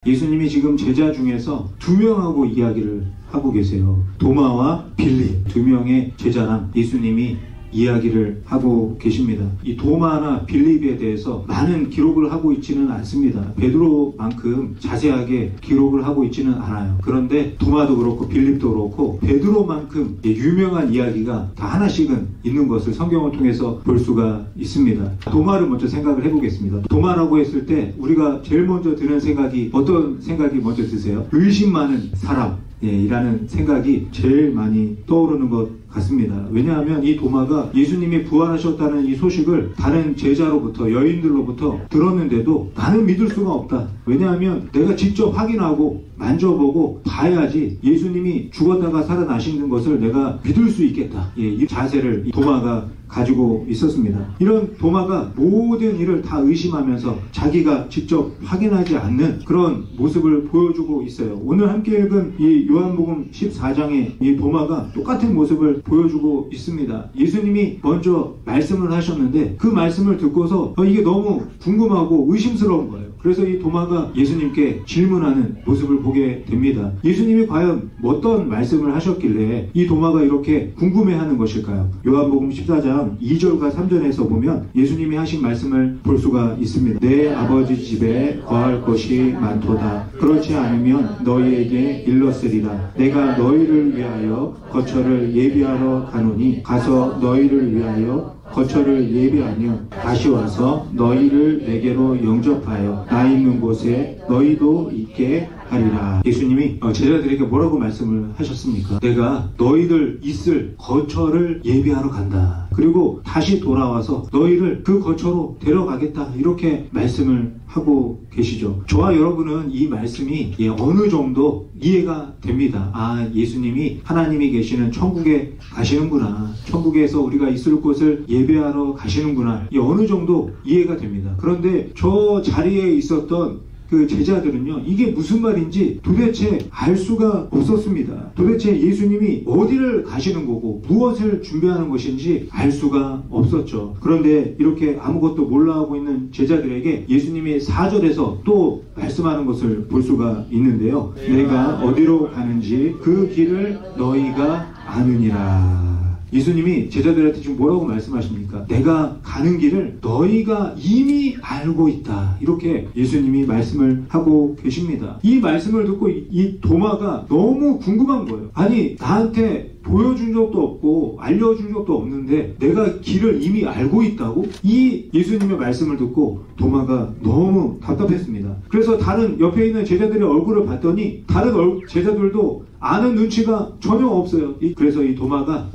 예수님이 지금 제자 중에서 두 명하고 이야기를 하고 계세요. 도마와 빌립, 두 명의 제자랑 예수님이 이야기를 하고 계십니다. 이 도마나 빌립에 대해서 많은 기록을 하고 있지는 않습니다. 베드로만큼 자세하게 기록을 하고 있지는 않아요. 그런데 도마도 그렇고 빌립도 그렇고 베드로만큼 유명한 이야기가 다 하나씩은 있는 것을 성경을 통해서 볼 수가 있습니다. 도마를 먼저 생각을 해보겠습니다. 도마라고 했을 때 우리가 제일 먼저 드는 생각이 어떤 생각이 먼저 드세요? 의심 많은 사람 이라는 생각이 제일 많이 떠오르는 것 같습니다. 왜냐하면 이 도마가 예수님이 부활하셨다는 이 소식을 다른 제자로부터, 여인들로부터 들었는데도 나는 믿을 수가 없다. 왜냐하면 내가 직접 확인하고 만져보고 봐야지 예수님이 죽었다가 살아나시는 것을 내가 믿을 수 있겠다. 이 자세를 이 도마가 가지고 있었습니다. 이런 도마가 모든 일을 다 의심하면서 자기가 직접 확인하지 않는 그런 모습을 보여주고 있어요. 오늘 함께 읽은 이 요한복음 14장에 이 도마가 똑같은 모습을 보여주고 있습니다. 예수님이 먼저 말씀을 하셨는데 그 말씀을 듣고서 이게 너무 궁금하고 의심스러운 거예요. 그래서 이 도마가 예수님께 질문하는 모습을 보게 됩니다. 예수님이 과연 어떤 말씀을 하셨길래 이 도마가 이렇게 궁금해하는 것일까요? 요한복음 14장 2절과 3절에서 보면 예수님이 하신 말씀을 볼 수가 있습니다. 내 아버지 집에 거할 것이 많도다. 그렇지 않으면 너희에게 일렀으리라. 내가 너희를 위하여 거처를 예비하러 가노니 가서 너희를 위하여 거처를 예비하며 다시 와서 너희를 내게로 영접하여 나 있는 곳에 너희도 있게 하리라. 예수님이 제자들에게 뭐라고 말씀을 하셨습니까? 내가 너희들 있을 거처를 예비하러 간다. 그리고 다시 돌아와서 너희를 그 거처로 데려가겠다. 이렇게 말씀을 하고 계시죠. 저와 여러분은 이 말씀이 어느 정도 이해가 됩니다. 아, 예수님이 하나님이 계시는 천국에 가시는구나. 천국에서 우리가 있을 곳을 예배하러 가시는구나. 어느 정도 이해가 됩니다. 그런데 저 자리에 있었던 그 제자들은요, 이게 무슨 말인지 도대체 알 수가 없었습니다. 도대체 예수님이 어디를 가시는 거고 무엇을 준비하는 것인지 알 수가 없었죠. 그런데 이렇게 아무것도 몰라하고 있는 제자들에게 예수님이 4절에서 또 말씀하는 것을 볼 수가 있는데요. 내가 어디로 가는지 그 길을 너희가 아느니라. 예수님이 제자들한테 지금 뭐라고 말씀하십니까? 내가 가는 길을 너희가 이미 알고 있다. 이렇게 예수님이 말씀을 하고 계십니다. 이 말씀을 듣고 이 도마가 너무 궁금한 거예요. 아니, 나한테 보여준 적도 없고 알려준 적도 없는데 내가 길을 이미 알고 있다고? 이 예수님의 말씀을 듣고 도마가 너무 답답했습니다. 그래서 다른 옆에 있는 제자들의 얼굴을 봤더니 다른 제자들도 아는 눈치가 전혀 없어요. 그래서 이 도마가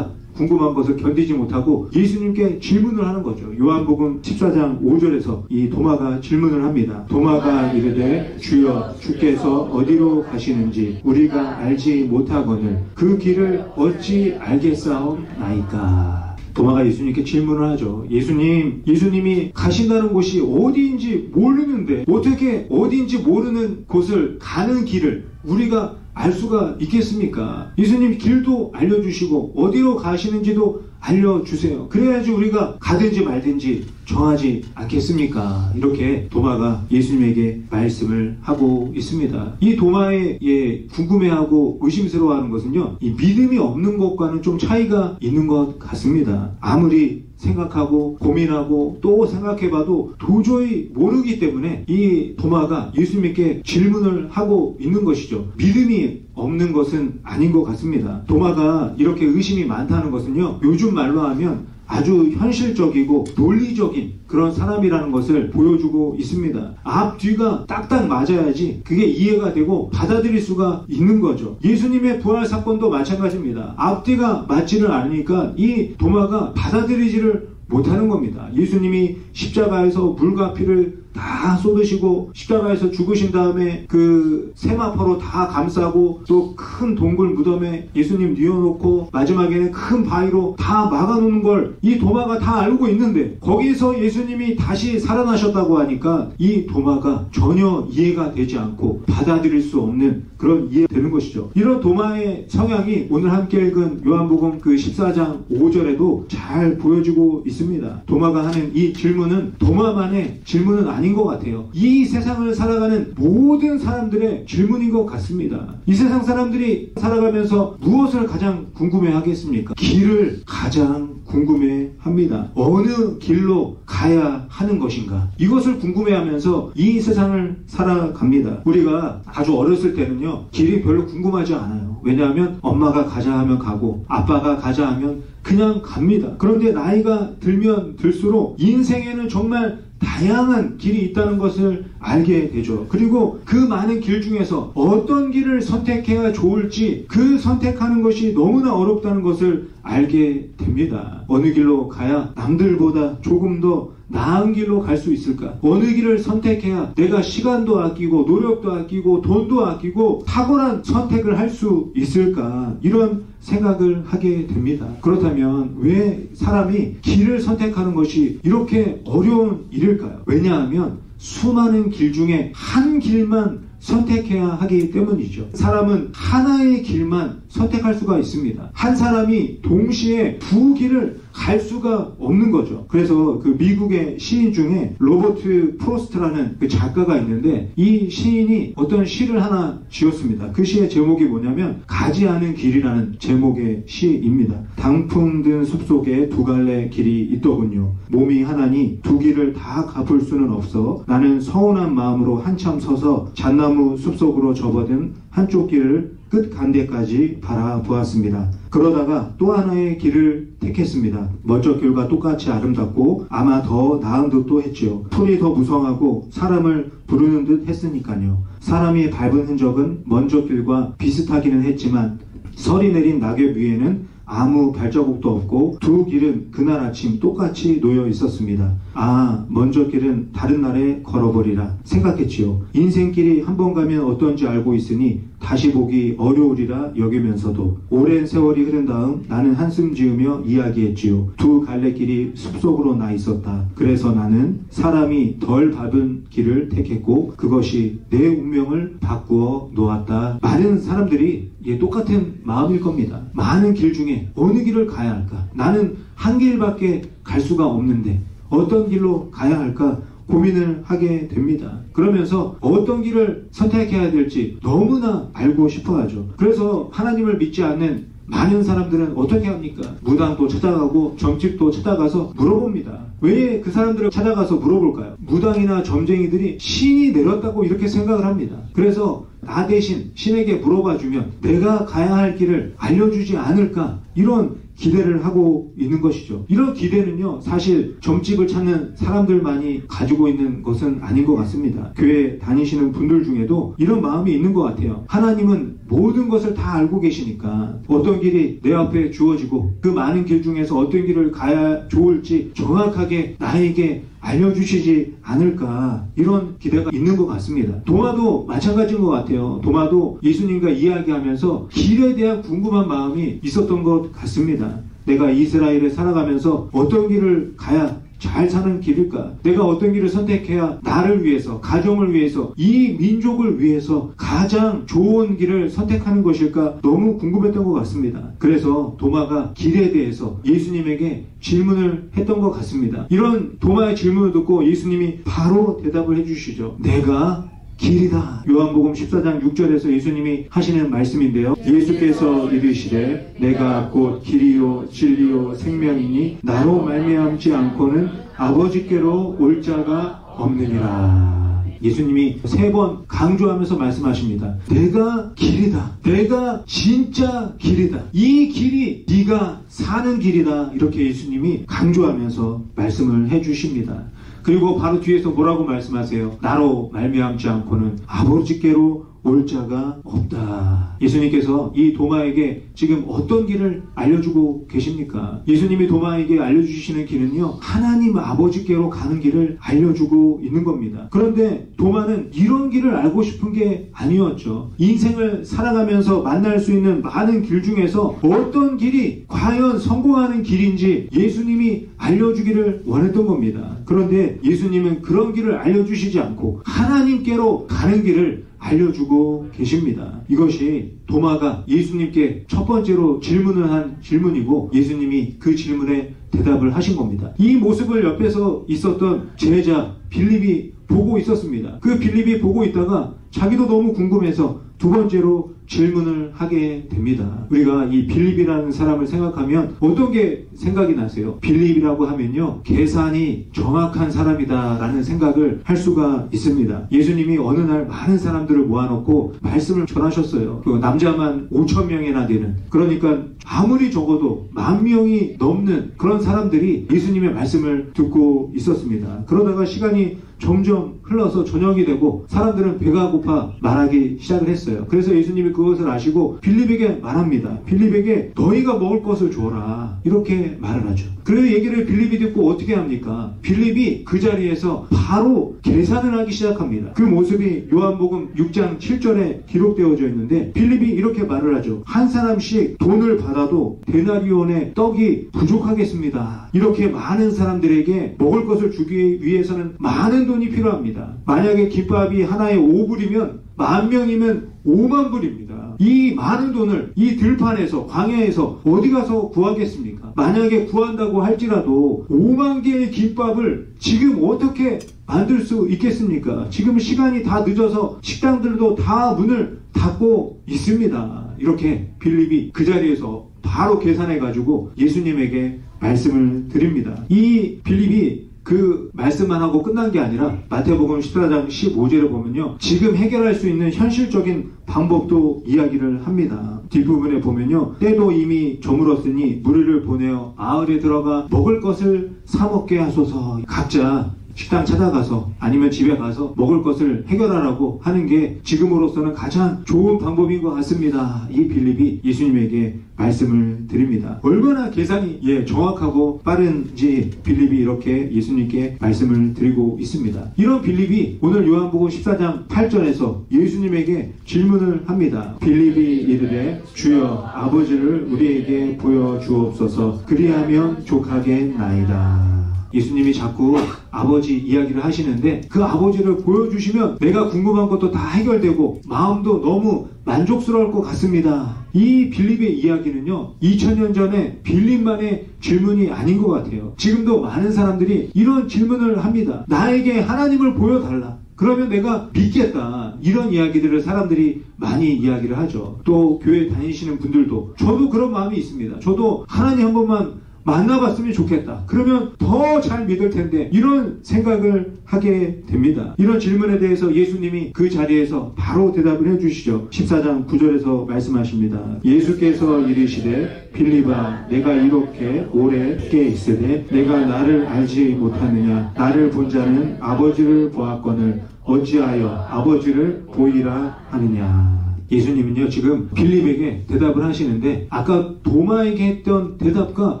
궁금한 것을 견디지 못하고 예수님께 질문을 하는 거죠. 요한복음 14장 5절에서 이 도마가 질문을 합니다. 도마가 이르되 주여 주께서 어디로 가시는지 우리가 알지 못하거늘 그 길을 어찌 알겠사옵나이까. 도마가 예수님께 질문을 하죠. 예수님이 가신다는 곳이 어디인지 모르는데 어떻게 어디인지 모르는 곳을 가는 길을 우리가 알 수가 있겠습니까? 예수님 길도 알려주시고 어디로 가시는지도 알려주세요. 그래야지 우리가 가든지 말든지 정하지 않겠습니까? 이렇게 도마가 예수님에게 말씀을 하고 있습니다. 이 도마의 궁금해하고 의심스러워하는 것은요, 이 믿음이 없는 것과는 좀 차이가 있는 것 같습니다. 아무리 생각하고 고민하고 또 생각해봐도 도저히 모르기 때문에 이 도마가 예수님께 질문을 하고 있는 것이죠. 믿음이 없는 것은 아닌 것 같습니다. 도마가 이렇게 의심이 많다는 것은요, 요즘 말로 하면 아주 현실적이고 논리적인 그런 사람이라는 것을 보여주고 있습니다. 앞뒤가 딱딱 맞아야지 그게 이해가 되고 받아들일 수가 있는 거죠. 예수님의 부활 사건도 마찬가지입니다. 앞뒤가 맞지를 않으니까 이 도마가 받아들이지를 못하는 겁니다. 예수님이 십자가에서 물과 피를 다 쏟으시고 십자가에서 죽으신 다음에 그 세마포로 다 감싸고 또 큰 동굴 무덤에 예수님 뉘어놓고 마지막에는 큰 바위로 다 막아놓는 걸 이 도마가 다 알고 있는데 거기서 예수님이 다시 살아나셨다고 하니까 이 도마가 전혀 이해가 되지 않고 받아들일 수 없는 그런 이해되는 것이죠. 이런 도마의 성향이 오늘 함께 읽은 요한복음 그 14장 5절에도 잘 보여지고 있습니다. 도마가 하는 이 질문은 도마만의 질문은 아닌 것 같아요. 이 세상을 살아가는 모든 사람들의 질문인 것 같습니다. 이 세상 사람들이 살아가면서 무엇을 가장 궁금해 하겠습니까? 길을 가장 궁금해 합니다. 어느 길로 가야 하는 것인가? 이것을 궁금해 하면서 이 세상을 살아갑니다. 우리가 아주 어렸을 때는요, 길이 별로 궁금하지 않아요. 왜냐하면 엄마가 가자 하면 가고 아빠가 가자 하면 그냥 갑니다. 그런데 나이가 들면 들수록 인생에는 정말 다양한 길이 있다는 것을 알게 되죠. 그리고 그 많은 길 중에서 어떤 길을 선택해야 좋을지 그 선택하는 것이 너무나 어렵다는 것을 알게 됩니다. 어느 길로 가야 남들보다 조금 더 나은 길로 갈 수 있을까? 어느 길을 선택해야 내가 시간도 아끼고 노력도 아끼고 돈도 아끼고 탁월한 선택을 할 수 있을까? 이런 생각을 하게 됩니다. 그렇다면 왜 사람이 길을 선택하는 것이 이렇게 어려운 일일까요? 왜냐하면 수많은 길 중에 한 길만 선택해야 하기 때문이죠. 사람은 하나의 길만 선택할 수가 있습니다. 한 사람이 동시에 두 길을 갈 수가 없는 거죠. 그래서 그 미국의 시인 중에 로버트 프로스트라는 그 작가가 있는데 이 시인이 어떤 시를 하나 지었습니다. 그 시의 제목이 뭐냐면 가지 않은 길이라는 제목의 시입니다. 단풍 든 숲속에 두 갈래 길이 있더군요. 몸이 하나니 두 길을 다 갚을 수는 없어 나는 서운한 마음으로 한참 서서 잣나무 숲속으로 접어든 한쪽 길을 끝 간데까지 바라보았습니다. 그러다가 또 하나의 길을 택했습니다. 먼저 길과 똑같이 아름답고 아마 더 나은 듯도 했지요. 풀이 더 무성하고 사람을 부르는 듯 했으니까요. 사람이 밟은 흔적은 먼저 길과 비슷하기는 했지만 설이 내린 낙엽 위에는 아무 발자국도 없고 두 길은 그날 아침 똑같이 놓여 있었습니다. 아, 먼저 길은 다른 날에 걸어버리라 생각했지요. 인생길이 한 번 가면 어떤지 알고 있으니 다시 보기 어려우리라 여기면서도 오랜 세월이 흐른 다음 나는 한숨 지으며 이야기했지요. 두 갈래길이 숲속으로 나 있었다. 그래서 나는 사람이 덜 밟은 길을 택했고 그것이 내 운명을 바꾸어 놓았다. 많은 사람들이 똑같은 마음일 겁니다. 많은 길 중에 어느 길을 가야 할까? 나는 한 길밖에 갈 수가 없는데 어떤 길로 가야 할까? 고민을 하게 됩니다. 그러면서 어떤 길을 선택해야 될지 너무나 알고 싶어 하죠. 그래서 하나님을 믿지 않는 많은 사람들은 어떻게 합니까? 무당도 찾아가고 점집도 찾아가서 물어봅니다. 왜 그 사람들을 찾아가서 물어볼까요? 무당이나 점쟁이들이 신이 내렸다고 이렇게 생각을 합니다. 그래서 나 대신 신에게 물어봐주면 내가 가야 할 길을 알려주지 않을까? 이런 기대를 하고 있는 것이죠. 이런 기대는요, 사실 점집을 찾는 사람들만이 가지고 있는 것은 아닌 것 같습니다. 교회 다니시는 분들 중에도 이런 마음이 있는 것 같아요. 하나님은 모든 것을 다 알고 계시니까 어떤 길이 내 앞에 주어지고 그 많은 길 중에서 어떤 길을 가야 좋을지 정확하게 나에게 알려주시지 않을까, 이런 기대가 있는 것 같습니다. 도마도 마찬가지인 것 같아요. 도마도 예수님과 이야기하면서 길에 대한 궁금한 마음이 있었던 것 같습니다. 내가 이스라엘에 살아가면서 어떤 길을 가야 잘 사는 길일까? 내가 어떤 길을 선택해야 나를 위해서, 가정을 위해서, 이 민족을 위해서 가장 좋은 길을 선택하는 것일까? 너무 궁금했던 것 같습니다. 그래서 도마가 길에 대해서 예수님에게 질문을 했던 것 같습니다. 이런 도마의 질문을 듣고 예수님이 바로 대답을 해주시죠. 내가 길이다. 요한복음 14장 6절에서 예수님이 하시는 말씀인데요. 예수께서 이르시되 내가 곧 길이요 진리요 생명이니 나로 말미암지 않고는 아버지께로 올 자가 없느니라. 예수님이 3번 강조하면서 말씀하십니다. 내가 길이다. 내가 진짜 길이다. 이 길이 네가 사는 길이다. 이렇게 예수님이 강조하면서 말씀을 해주십니다. 그리고 바로 뒤에서 뭐라고 말씀하세요? 나로 말미암지 않고는 아버지께로 올 자가 없다. 예수님께서 이 도마에게 지금 어떤 길을 알려주고 계십니까? 예수님이 도마에게 알려주시는 길은요, 하나님 아버지께로 가는 길을 알려주고 있는 겁니다. 그런데 도마는 이런 길을 알고 싶은 게 아니었죠. 인생을 살아가면서 만날 수 있는 많은 길 중에서 어떤 길이 과연 성공하는 길인지 예수님이 알려주기를 원했던 겁니다. 그런데 예수님은 그런 길을 알려주시지 않고 하나님께로 가는 길을 알려주고 계십니다. 이것이 도마가 예수님께 첫 번째로 질문을 한 질문이고 예수님이 그 질문에 대답을 하신 겁니다. 이 모습을 옆에서 있었던 제자 빌립이 보고 있었습니다. 그 빌립이 보고 있다가 자기도 너무 궁금해서 두 번째로 질문을 하게 됩니다. 우리가 이 빌립이라는 사람을 생각하면 어떤 게 생각이 나세요? 빌립이라고 하면요, 계산이 정확한 사람이다 라는 생각을 할 수가 있습니다. 예수님이 어느 날 많은 사람들을 모아놓고 말씀을 전하셨어요. 그 남자만 5,000명이나 되는, 그러니까 아무리 적어도 10,000명이 넘는 그런 사람들이 예수님의 말씀을 듣고 있었습니다. 그러다가 시간이 점점 흘러서 저녁이 되고 사람들은 배가 고파 말하기 시작을 했어요. 그래서 예수님이 그것을 아시고 빌립에게 말합니다. 빌립에게 너희가 먹을 것을 줘라, 이렇게 말을 하죠. 그 얘기를 빌립이 듣고 어떻게 합니까? 빌립이 그 자리에서 바로 계산을 하기 시작합니다. 그 모습이 요한복음 6장 7절에 기록되어져 있는데 빌립이 이렇게 말을 하죠. 한 사람씩 돈을 받아도 데나리온의 떡이 부족하겠습니다. 이렇게 많은 사람들에게 먹을 것을 주기 위해서는 많은 돈이 필요합니다. 만약에 김밥이 하나에 5불이면 10,000명이면 50,000불입니다. 이 많은 돈을 이 들판에서, 광야에서 어디 가서 구하겠습니까? 만약에 구한다고 할지라도 5만 개의 김밥을 지금 어떻게 만들 수 있겠습니까? 지금 시간이 다 늦어서 식당들도 다 문을 닫고 있습니다. 이렇게 빌립이 그 자리에서 바로 계산해가지고 예수님에게 말씀을 드립니다. 이 빌립이 그 말씀만 하고 끝난 게 아니라 마태복음 14장 15절에 보면요, 지금 해결할 수 있는 현실적인 방법도 이야기를 합니다. 뒷부분에 보면요, 때도 이미 저물었으니 무리를 보내어 마을에 들어가 먹을 것을 사 먹게 하소서. 각자 식당 찾아가서 아니면 집에 가서 먹을 것을 해결하라고 하는 게 지금으로서는 가장 좋은 방법인 것 같습니다. 이 빌립이 예수님에게 말씀을 드립니다. 얼마나 계산이 정확하고 빠른지 빌립이 이렇게 예수님께 말씀을 드리고 있습니다. 이런 빌립이 오늘 요한복음 14장 8절에서 예수님에게 질문을 합니다. 빌립이 이르되 주여 아버지를 우리에게 보여주옵소서. 그리하면 족하겠나이다. 예수님이 자꾸 아버지 이야기를 하시는데 그 아버지를 보여주시면 내가 궁금한 것도 다 해결되고 마음도 너무 만족스러울 것 같습니다. 이 빌립의 이야기는요, 2000년 전에 빌립만의 질문이 아닌 것 같아요. 지금도 많은 사람들이 이런 질문을 합니다. 나에게 하나님을 보여달라. 그러면 내가 믿겠다. 이런 이야기들을 사람들이 많이 이야기를 하죠. 또 교회 다니시는 분들도, 저도 그런 마음이 있습니다. 저도 하나님 한 번만 만나봤으면 좋겠다. 그러면 더 잘 믿을 텐데, 이런 생각을 하게 됩니다. 이런 질문에 대해서 예수님이 그 자리에서 바로 대답을 해주시죠. 14장 9절에서 말씀하십니다. 예수께서 이르시되 빌립아 내가 이렇게 오래 함께 있으되 내가 나를 알지 못하느냐. 나를 본 자는 아버지를 보았거늘 어찌하여 아버지를 보이라 하느냐. 예수님은요, 지금 빌립에게 대답을 하시는데 아까 도마에게 했던 대답과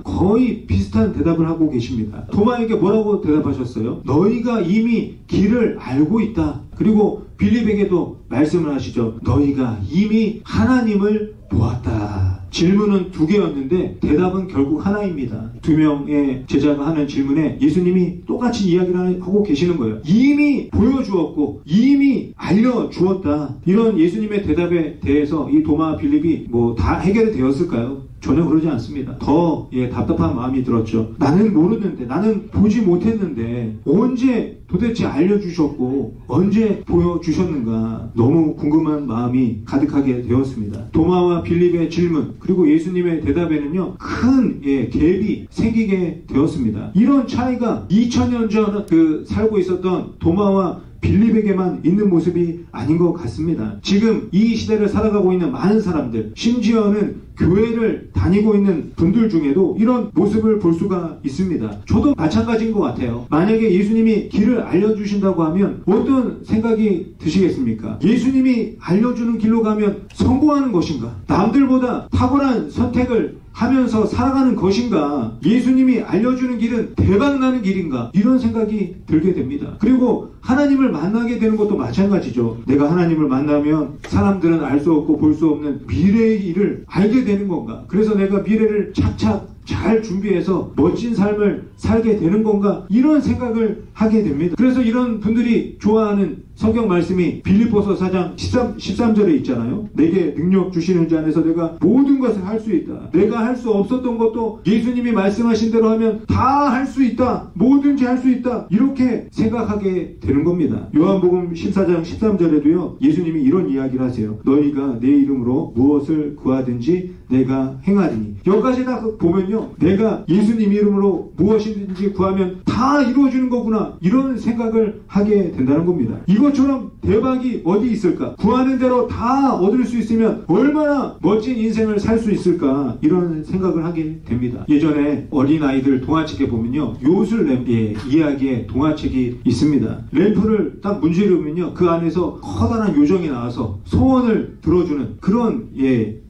거의 비슷한 대답을 하고 계십니다. 도마에게 뭐라고 대답하셨어요? 너희가 이미 길을 알고 있다. 그리고 빌립에게도 말씀을 하시죠. 너희가 이미 하나님을 보았다. 질문은 두 개였는데 대답은 결국 하나입니다. 두 명의 제자가 하는 질문에 예수님이 똑같이 이야기를 하고 계시는 거예요. 이미 보여주었고 이미 알려주었다. 이런 예수님의 대답에 대해서 이 도마 빌립이 뭐 다 해결이 되었을까요? 전혀 그러지 않습니다. 더 답답한 마음이 들었죠. 나는 모르는데, 나는 보지 못했는데 언제 도대체 알려주셨고 언제 보여주셨는가, 너무 궁금한 마음이 가득하게 되었습니다. 도마와 빌립의 질문 그리고 예수님의 대답에는요, 큰 갭이 생기게 되었습니다. 이런 차이가 2000년 전 살고 있었던 도마와 빌립에게만 있는 모습이 아닌 것 같습니다. 지금 이 시대를 살아가고 있는 많은 사람들, 심지어는 교회를 다니고 있는 분들 중에도 이런 모습을 볼 수가 있습니다. 저도 마찬가지인 것 같아요. 만약에 예수님이 길을 알려주신다고 하면 어떤 생각이 드시겠습니까? 예수님이 알려주는 길로 가면 성공하는 것인가? 남들보다 탁월한 선택을 하면서 살아가는 것인가? 예수님이 알려주는 길은 대박나는 길인가? 이런 생각이 들게 됩니다. 그리고 하나님을 만나게 되는 것도 마찬가지죠. 내가 하나님을 만나면 사람들은 알 수 없고 볼 수 없는 미래의 일을 알게 되는 건가? 그래서 내가 미래를 착착 잘 준비해서 멋진 삶을 살게 되는 건가? 이런 생각을 하게 됩니다. 그래서 이런 분들이 좋아하는 성경 말씀이 빌립보서 4장 13절에 있잖아요. 내게 능력 주시는 자 안에서 내가 모든 것을 할 수 있다. 내가 할 수 없었던 것도 예수님이 말씀하신 대로 하면 다 할 수 있다. 뭐든지 할 수 있다. 이렇게 생각하게 되는 겁니다. 요한복음 14장 13절에도요. 예수님이 이런 이야기를 하세요. 너희가 내 이름으로 무엇을 구하든지 내가 행하리니. 여기까지 다 보면요. 내가 예수님 이름으로 무엇이든지 구하면 다 이루어지는 거구나. 이런 생각을 하게 된다는 겁니다. 이것처럼 대박이 어디 있을까? 구하는 대로 다 얻을 수 있으면 얼마나 멋진 인생을 살 수 있을까? 이런 생각을 하게 됩니다. 예전에 어린아이들 동화책에 보면요. 요술 램프의 이야기의 동화책이 있습니다. 램프를 딱 문지르면요. 그 안에서 커다란 요정이 나와서 소원을 들어주는 그런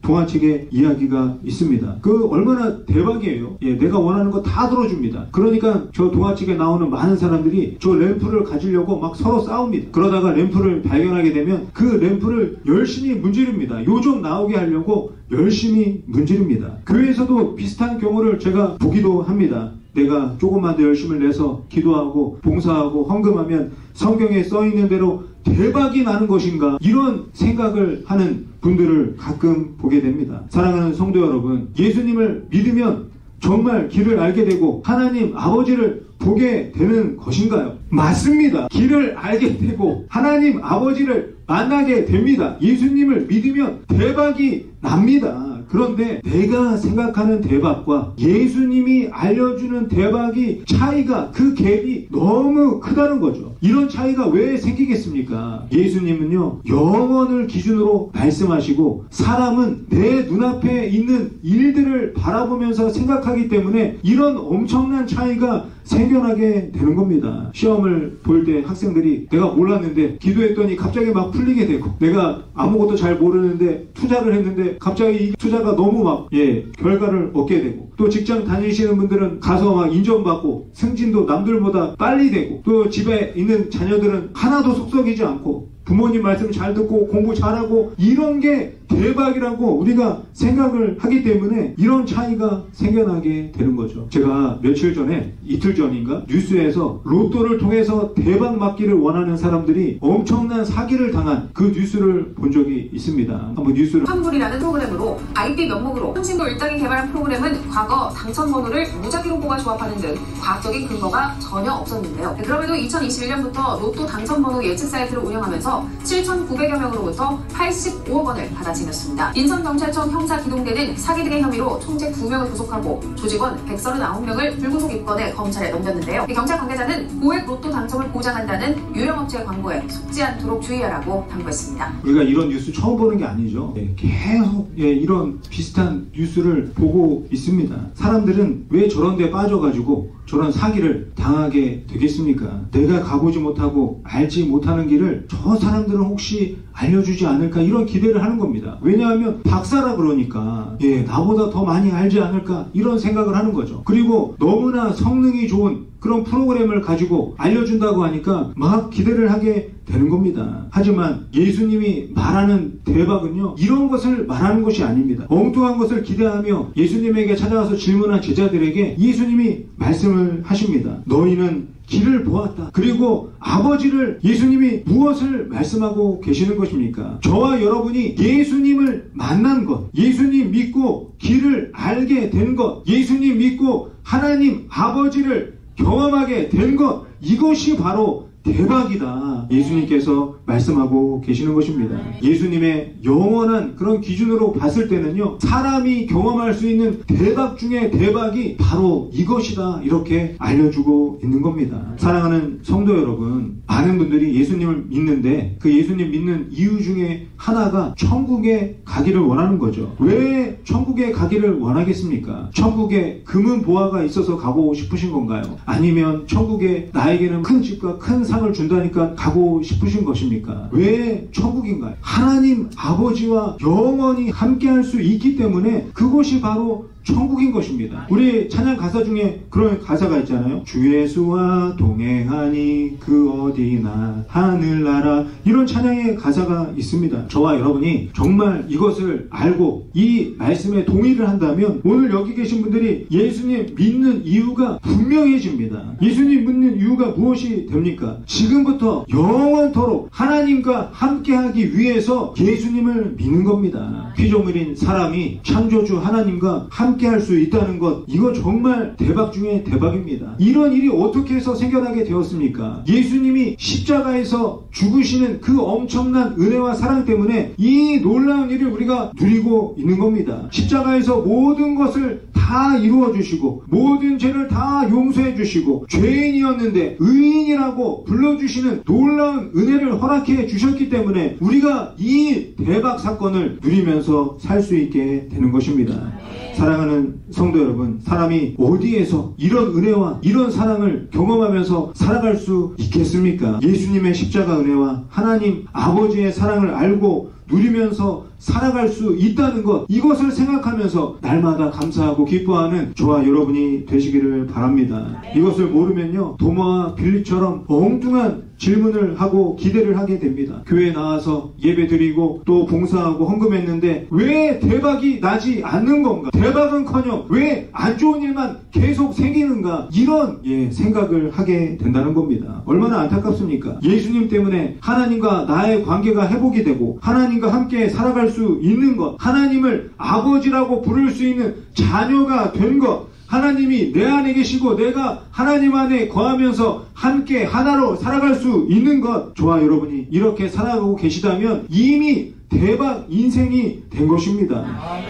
동화책의 이야기가 있습니다. 그 얼마나 대박이에요. 내가 원하는 거 다 들어줍니다. 그러니까 저 동화책에 나오는 많은 사람들이 저 램프를 가지려고 막 서로 싸웁니다. 그러다가 램프를 발견하게 되면 그 램프를 열심히 문지릅니다. 요정 나오게 하려고 열심히 문지릅니다. 교회에서도 비슷한 경우를 제가 보기도 합니다. 내가 조금만 더 열심을 내서 기도하고 봉사하고 헌금하면 성경에 써있는 대로 대박이 나는 것인가, 이런 생각을 하는 분들을 가끔 보게 됩니다. 사랑하는 성도 여러분, 예수님을 믿으면 정말 길을 알게 되고 하나님 아버지를 보게 되는 것인가요? 맞습니다. 길을 알게 되고 하나님 아버지를 만나게 됩니다. 예수님을 믿으면 대박이 납니다. 그런데 내가 생각하는 대박과 예수님이 알려주는 대박이 차이가, 그 갭이 너무 크다는 거죠. 이런 차이가 왜 생기겠습니까? 예수님은요, 영원을 기준으로 말씀하시고 사람은 내 눈앞에 있는 일들을 바라보면서 생각하기 때문에 이런 엄청난 차이가 생겨나게 되는 겁니다. 시험을 볼 때 학생들이 내가 몰랐는데 기도했더니 갑자기 막 풀리게 되고, 내가 아무것도 잘 모르는데 투자를 했는데 갑자기 이 투자가 너무 막 결과를 얻게 되고, 또 직장 다니시는 분들은 가서 막 인정받고 승진도 남들보다 빨리 되고, 또 집에 있는 자녀들은 하나도 속썩이지 않고 부모님 말씀 잘 듣고 공부 잘하고, 이런 게 대박이라고 우리가 생각을 하기 때문에 이런 차이가 생겨나게 되는 거죠. 제가 며칠 전에, 이틀 전인가, 뉴스에서 로또를 통해서 대박 맞기를 원하는 사람들이 엄청난 사기를 당한 그 뉴스를 본 적이 있습니다. 한번 뉴스를. 환불이라는 프로그램으로 IP 명목으로 흥신도 일당이 개발한 프로그램은 과거 당첨번호를 무작위로 뽑아 조합하는 등 과학적인 근거가 전혀 없었는데요. 그럼에도 2021년부터 로또 당첨번호 예측 사이트를 운영하면서 7,900여 명으로부터 85억 원을 받아치녔습니다. 인천경찰청 형사기동대는 사기 등의 혐의로 총재 2명을 구속하고 조직원 139명을 불구속 입건해 검찰에 넘겼는데요. 경찰 관계자는 고액 로또 당첨을 보장한다는 유령업체 광고에 속지 않도록 주의하라고 당부했습니다. 우리가 이런 뉴스 처음 보는 게 아니죠. 계속 이런 비슷한 뉴스를 보고 있습니다. 사람들은 왜 저런 데 빠져가지고 저런 사기를 당하게 되겠습니까? 내가 가보지 못하고 알지 못하는 길을 저 사람들은 혹시 알려주지 않을까, 이런 기대를 하는 겁니다. 왜냐하면 박사라 그러니까 나보다 더 많이 알지 않을까, 이런 생각을 하는 거죠. 그리고 너무나 성능이 좋은 그런 프로그램을 가지고 알려준다고 하니까 막 기대를 하게 되는 겁니다. 하지만 예수님이 말하는 대박은요, 이런 것을 말하는 것이 아닙니다. 엉뚱한 것을 기대하며 예수님에게 찾아와서 질문한 제자들에게 예수님이 말씀을 하십니다. 너희는 길을 보았다. 그리고 아버지를, 예수님이 무엇을 말씀하고 계시는 것입니까? 저와 여러분이 예수님을 만난 것, 예수님 믿고 길을 알게 된 것, 예수님 믿고 하나님 아버지를 경험하게 된 것, 이것이 바로 대박이다. 예수님께서 말씀하고 계시는 것입니다. 예수님의 영원한 그런 기준으로 봤을 때는요, 사람이 경험할 수 있는 대박 중에 대박이 바로 이것이다, 이렇게 알려주고 있는 겁니다. 사랑하는 성도 여러분, 많은 분들이 예수님을 믿는데 그 예수님 믿는 이유 중에 하나가 천국에 가기를 원하는 거죠. 왜 천국에 가기를 원하겠습니까? 천국에 금은 보화가 있어서 가고 싶으신 건가요? 아니면 천국에 나에게는 큰 집과 큰 상을 준다니까 가고 싶으신 것입니까? 왜 천국인가요? 하나님 아버지와 영원히 함께할 수 있기 때문에 그것이 바로 천국인 것입니다. 우리 찬양 가사 중에 그런 가사가 있잖아요. 주 예수와 동행하니 그 어디나 하늘나라, 이런 찬양의 가사가 있습니다. 저와 여러분이 정말 이것을 알고 이 말씀에 동의를 한다면 오늘 여기 계신 분들이 예수님 믿는 이유가 분명해집니다. 예수님 믿는 이유가 무엇이 됩니까? 지금부터 영원토록 하나님과 함께하기 위해서 예수님을 믿는 겁니다. 피조물인 사람이 창조주 하나님과 함께할 수 있다는 것, 이거 정말 대박 중에 대박입니다. 이런 일이 어떻게 해서 생겨나게 되었습니까? 예수님이 십자가에서 죽으시는 그 엄청난 은혜와 사랑 때문에 이 놀라운 일을 우리가 누리고 있는 겁니다. 십자가에서 모든 것을 다 이루어 주시고 모든 죄를 다 용서해 주시고 죄인이었는데 의인이라고 불러주시는 놀라운 은혜를 허락해 주셨기 때문에 우리가 이 대박 사건을 누리면서 살 수 있게 되는 것입니다. 사랑하는 성도 여러분, 사람이 어디에서 이런 은혜와 이런 사랑을 경험하면서 살아갈 수 있겠습니까? 예수님의 십자가 은혜와 하나님 아버지의 사랑을 알고 누리면서 살아갈 수 있다는 것, 이것을 생각하면서 날마다 감사하고 기뻐하는 저와 여러분이 되시기를 바랍니다. 이것을 모르면요, 도마와 빌립처럼 엉뚱한 질문을 하고 기대를 하게 됩니다. 교회에 나와서 예배 드리고 또 봉사하고 헌금했는데 왜 대박이 나지 않는 건가? 대박은커녕 왜 안 좋은 일만 계속 생기는가? 이런 생각을 하게 된다는 겁니다. 얼마나 안타깝습니까? 예수님 때문에 하나님과 나의 관계가 회복이 되고 하나님과 함께 살아갈 수 있는 것, 하나님을 아버지라고 부를 수 있는 자녀가 된 것, 하나님이 내 안에 계시고 내가 하나님 안에 거하면서 함께 하나로 살아갈 수 있는 것, 저와 여러분이 이렇게 살아가고 계시다면 이미 대박 인생이 된 것입니다.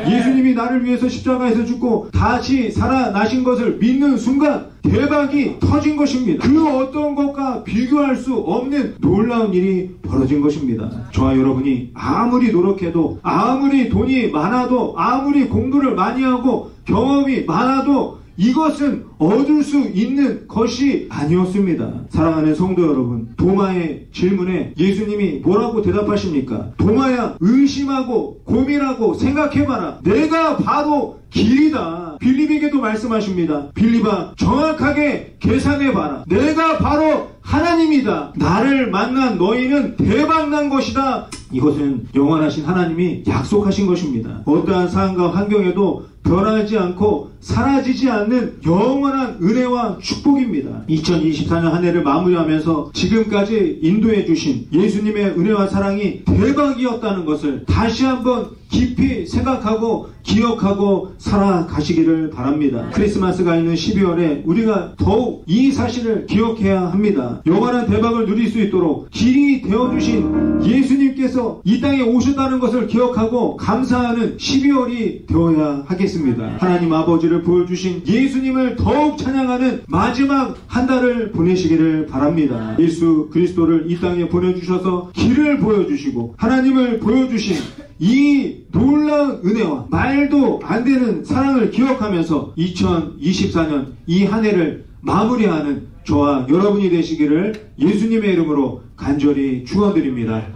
예수님이 나를 위해서 십자가에서 죽고 다시 살아나신 것을 믿는 순간 대박이 터진 것입니다. 그 어떤 것과 비교할 수 없는 놀라운 일이 벌어진 것입니다. 저와 여러분이 아무리 노력해도, 아무리 돈이 많아도, 아무리 공부를 많이 하고 경험이 많아도 이것은 얻을 수 있는 것이 아니었습니다. 사랑하는 성도 여러분, 도마의 질문에 예수님이 뭐라고 대답하십니까? 도마야, 의심하고 고민하고 생각해봐라. 내가 바로 길이다. 빌립에게도 말씀하십니다. 빌립아, 정확하게 계산해봐라. 내가 바로 하나님이다. 나를 만난 너희는 대박난 것이다. 이것은 영원하신 하나님이 약속하신 것입니다. 어떠한 상황과 환경에도 변하지 않고 사라지지 않는 영원한 은혜와 축복입니다. 2024년 한 해를 마무리하면서 지금까지 인도해 주신 예수님의 은혜와 사랑이 대박이었다는 것을 다시 한번 깊이 생각하고 기억하고 살아가시기를 바랍니다. 크리스마스가 있는 12월에 우리가 더욱 이 사실을 기억해야 합니다. 영원한 대박을 누릴 수 있도록 길이 되어주신 예수님께서 이 땅에 오셨다는 것을 기억하고 감사하는 12월이 되어야 하겠습니다. 하나님 아버지를 보여주신 예수님을 더욱 찬양하는 마지막 한 달을 보내시기를 바랍니다. 예수 그리스도를 이 땅에 보내주셔서 길을 보여주시고 하나님을 보여주신 이 놀라운 은혜와 말도 안 되는 사랑을 기억하면서 2024년 이 한 해를 마무리하는 저와 여러분이 되시기를 예수님의 이름으로 간절히 축원드립니다.